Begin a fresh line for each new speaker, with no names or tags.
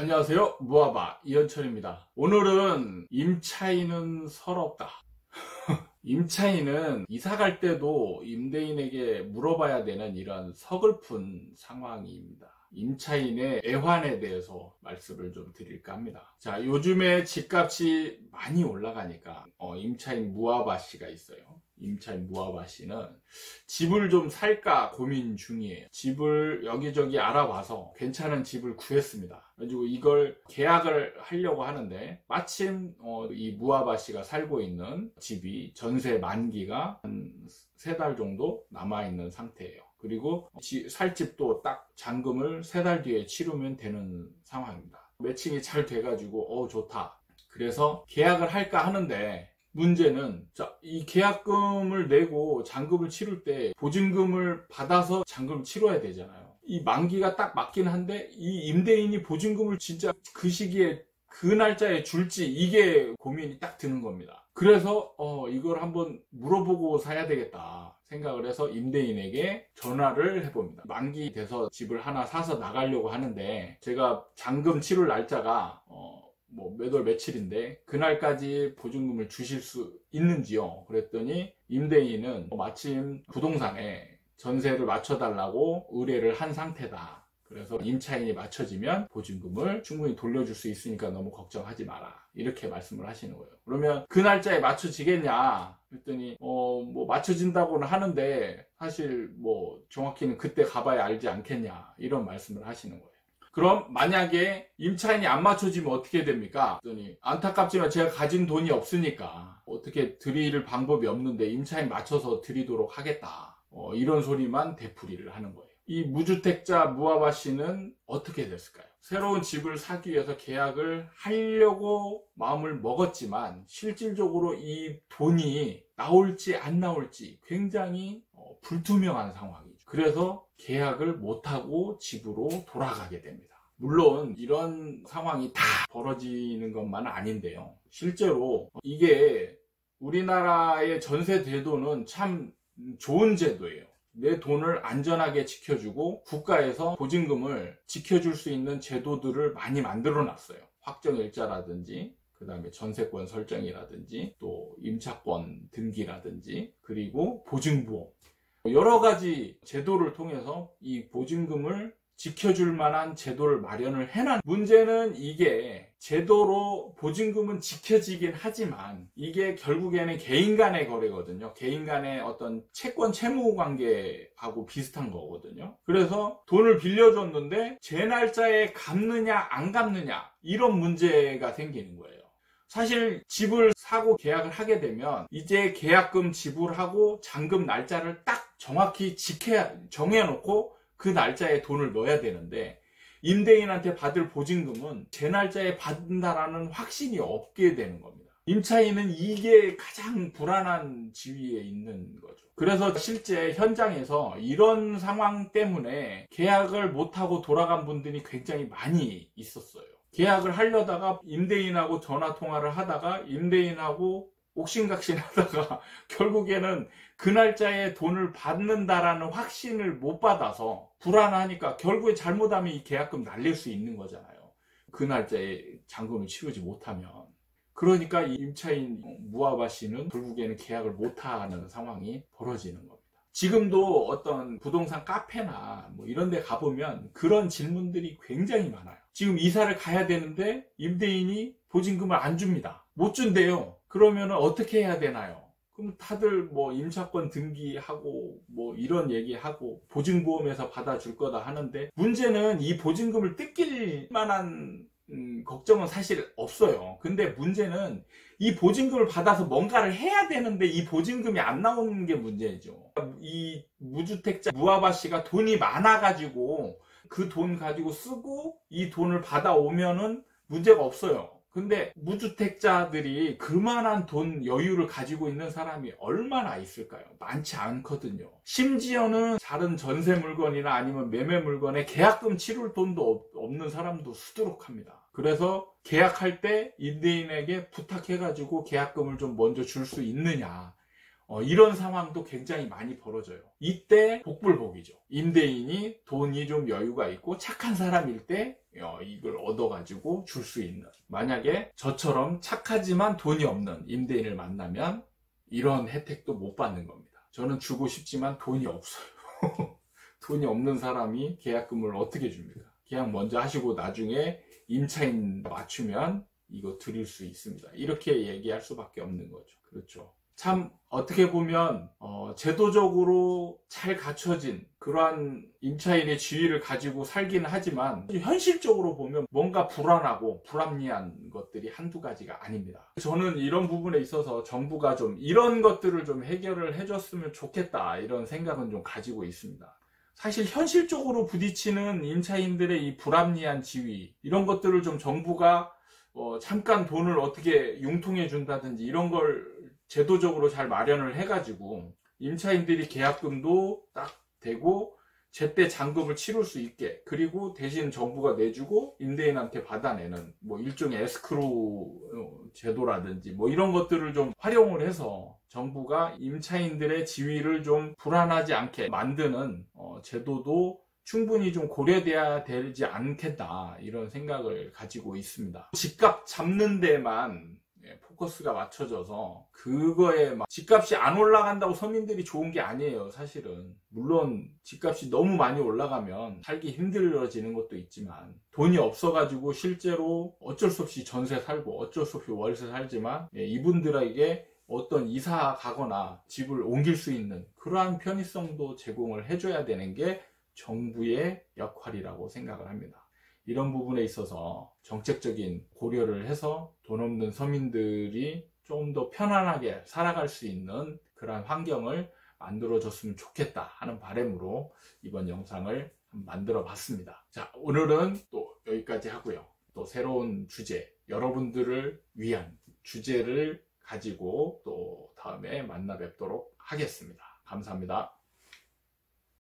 안녕하세요. 무아바 이현철입니다. 오늘은 임차인은 서럽다. 임차인은 이사 갈 때도 임대인에게 물어봐야 되는 이런 서글픈 상황입니다. 임차인의 애환에 대해서 말씀을 좀 드릴까 합니다. 자, 요즘에 집값이 많이 올라가니까 임차인 무아바 씨가 있어요. 임차인 무아바 씨는 집을 좀 살까 고민 중이에요. 집을 여기저기 알아봐서 괜찮은 집을 구했습니다. 그래가지고 이걸 계약을 하려고 하는데 마침 이 무아바 씨가 살고 있는 집이 전세 만기가 한 3달 정도 남아있는 상태예요. 그리고 살 집도 딱 잔금을 3달 뒤에 치르면 되는 상황입니다. 매칭이 잘 돼가지고 좋다. 그래서 계약을 할까 하는데 문제는 이 계약금을 내고 잔금을 치를 때 보증금을 받아서 잔금을 치러야 되잖아요. 이 만기가 딱 맞긴 한데 이 임대인이 보증금을 진짜 그 시기에 그 날짜에 줄지 이게 고민이 딱 드는 겁니다. 그래서 이걸 한번 물어보고 사야 되겠다 생각을 해서 임대인에게 전화를 해봅니다. 만기 돼서 집을 하나 사서 나가려고 하는데 제가 잔금 치를 날짜가 몇 월 며칠인데 그날까지 보증금을 주실 수 있는지요? 그랬더니 임대인은 마침 부동산에 전세를 맞춰달라고 의뢰를 한 상태다. 그래서 임차인이 맞춰지면 보증금을 충분히 돌려줄 수 있으니까 너무 걱정하지 마라. 이렇게 말씀을 하시는 거예요. 그러면 그 날짜에 맞춰지겠냐? 그랬더니 맞춰진다고는 하는데 사실 정확히는 그때 가봐야 알지 않겠냐? 이런 말씀을 하시는 거예요. 그럼 만약에 임차인이 안 맞춰지면 어떻게 됩니까? 그랬더니 안타깝지만 제가 가진 돈이 없으니까 어떻게 드릴 방법이 없는데 임차인 맞춰서 드리도록 하겠다. 이런 소리만 되풀이를 하는 거예요. 이 무주택자 무아바 씨는 어떻게 됐을까요? 새로운 집을 사기 위해서 계약을 하려고 마음을 먹었지만 실질적으로 이 돈이 나올지 안 나올지 굉장히 불투명한 상황이죠. 그래서 계약을 못하고 집으로 돌아가게 됩니다. 물론 이런 상황이 다 벌어지는 것만 아닌데요. 실제로 이게 우리나라의 전세 제도는 참 좋은 제도예요. 내 돈을 안전하게 지켜주고 국가에서 보증금을 지켜줄 수 있는 제도들을 많이 만들어 놨어요. 확정일자라든지 그 다음에 전세권 설정이라든지 또 임차권 등기라든지 그리고 보증보험 여러 가지 제도를 통해서 이 보증금을 지켜줄 만한 제도를 마련을 해놨. 문제는 이게 제도로 보증금은 지켜지긴 하지만 이게 결국에는 개인 간의 거래거든요. 개인 간의 어떤 채권 채무 관계하고 비슷한 거거든요. 그래서 돈을 빌려줬는데 제 날짜에 갚느냐 안 갚느냐 이런 문제가 생기는 거예요. 사실 집을 사고 계약을 하게 되면 이제 계약금 지불하고 잔금 날짜를 딱 정확히 정해놓고 그 날짜에 돈을 넣어야 되는데 임대인한테 받을 보증금은 제 날짜에 받는다라는 확신이 없게 되는 겁니다. 임차인은 이게 가장 불안한 지위에 있는 거죠. 그래서 실제 현장에서 이런 상황 때문에 계약을 못하고 돌아간 분들이 굉장히 많이 있었어요. 계약을 하려다가 임대인하고 전화 통화를 하다가 임대인하고 옥신각신 하다가 결국에는 그 날짜에 돈을 받는다라는 확신을 못 받아서 불안하니까 결국에 잘못하면 이 계약금 날릴 수 있는 거잖아요. 그 날짜에 잔금을 치르지 못하면. 그러니까 이 임차인 무아바 씨는 결국에는 계약을 못하는 상황이 벌어지는 겁니다. 지금도 어떤 부동산 카페나 이런 데 가보면 그런 질문들이 굉장히 많아요. 지금 이사를 가야 되는데 임대인이 보증금을 안 줍니다. 못 준대요. 그러면 어떻게 해야 되나요? 그럼 다들 임차권 등기하고 이런 얘기하고 보증보험에서 받아줄 거다 하는데 문제는 이 보증금을 뜯길 만한 걱정은 사실 없어요. 근데 문제는 이 보증금을 받아서 뭔가를 해야 되는데 이 보증금이 안 나오는 게 문제죠. 이 무주택자 무아바 씨가 돈이 많아가지고 그 돈 가지고 쓰고 이 돈을 받아오면은 문제가 없어요. 근데 무주택자들이 그만한 돈 여유를 가지고 있는 사람이 얼마나 있을까요? 많지 않거든요. 심지어는 다른 전세 물건이나 아니면 매매 물건에 계약금 치를 돈도 없는 사람도 수두룩합니다. 그래서 계약할 때 임대인에게 부탁해가지고 계약금을 좀 먼저 줄 수 있느냐 이런 상황도 굉장히 많이 벌어져요. 이때 복불복이죠. 임대인이 돈이 좀 여유가 있고 착한 사람일 때 이걸 얻어가지고 줄 수 있는, 만약에 저처럼 착하지만 돈이 없는 임대인을 만나면 이런 혜택도 못 받는 겁니다. 저는 주고 싶지만 돈이 없어요. 돈이 없는 사람이 계약금을 어떻게 줍니까? 계약 먼저 하시고 나중에 임차인 맞추면 이거 드릴 수 있습니다. 이렇게 얘기할 수밖에 없는 거죠. 그렇죠. 참 어떻게 보면 제도적으로 잘 갖춰진 그러한 임차인의 지위를 가지고 살기는 하지만 현실적으로 보면 뭔가 불안하고 불합리한 것들이 한두 가지가 아닙니다. 저는 이런 부분에 있어서 정부가 좀 이런 것들을 좀 해결을 해줬으면 좋겠다, 이런 생각은 좀 가지고 있습니다. 사실 현실적으로 부딪히는 임차인들의 이 불합리한 지위, 이런 것들을 좀 정부가 잠깐 돈을 어떻게 융통해 준다든지 이런 걸 제도적으로 잘 마련을 해가지고 임차인들이 계약금도 딱 대고 제때 잔금을 치를 수 있게, 그리고 대신 정부가 내주고 임대인한테 받아내는 뭐 일종의 에스크로우 제도라든지 뭐 이런 것들을 좀 활용을 해서 정부가 임차인들의 지위를 좀 불안하지 않게 만드는 제도도 충분히 좀 고려돼야 되지 않겠나, 이런 생각을 가지고 있습니다. 집값 잡는 데만 포커스가 맞춰져서 그거에 막 집값이 안 올라간다고 서민들이 좋은 게 아니에요. 사실은 물론 집값이 너무 많이 올라가면 살기 힘들어지는 것도 있지만, 돈이 없어가지고 실제로 어쩔 수 없이 전세 살고 어쩔 수 없이 월세 살지만 이분들에게 어떤 이사 가거나 집을 옮길 수 있는 그러한 편의성도 제공을 해줘야 되는 게 정부의 역할이라고 생각을 합니다. 이런 부분에 있어서 정책적인 고려를 해서 돈 없는 서민들이 좀 더 편안하게 살아갈 수 있는 그러한 환경을 만들어줬으면 좋겠다 하는 바람으로 이번 영상을 만들어 봤습니다. 자, 오늘은 또 여기까지 하고요. 또 새로운 주제, 여러분들을 위한 주제를 가지고 또 다음에 만나 뵙도록 하겠습니다. 감사합니다.